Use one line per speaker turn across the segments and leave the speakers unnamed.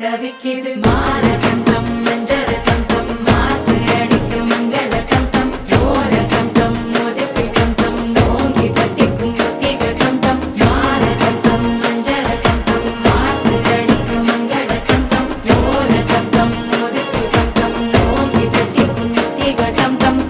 தவிக்கிது மால கண்டம் மஞ்சள் கண்டம் மாத்து அடிக்கும் மங்கள கண்டம் ஓல கண்டம் மோதிப்பி கண்டம் ஓங்கி பத்திக்கும் ஒத்திக கண்டம் மால கண்டம் மஞ்சள் கண்டம் மாத்து அடிக்கும் மங்கள கண்டம் ஓல கண்டம் மோதிப்பி கண்டம் ஓங்கி பத்திக்கும் ஒத்திக கண்டம்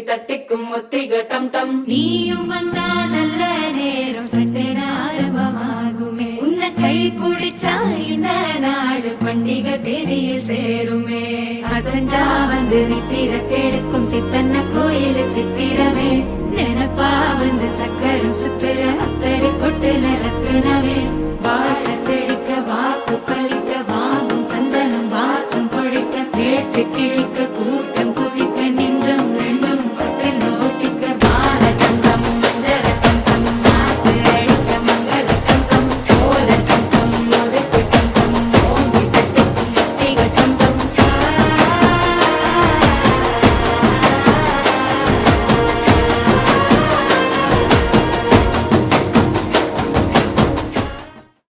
தட்டிக்கும் ஒத்திக டம் டம் நீயும் வந்தா நல்ல நேரம் சட்டென ஆரம்பமாகுமே உன்னை கை பிடிச்சா இந்த நாடு பண்டிகை தேதியில் சேருமே அசஞ்சா வந்து நித்திர கெடுக்கும் சித்தன்ன கோயில் சித்திரமே நினைப்பா வந்து சக்கரம் சுத்திர அத்தரை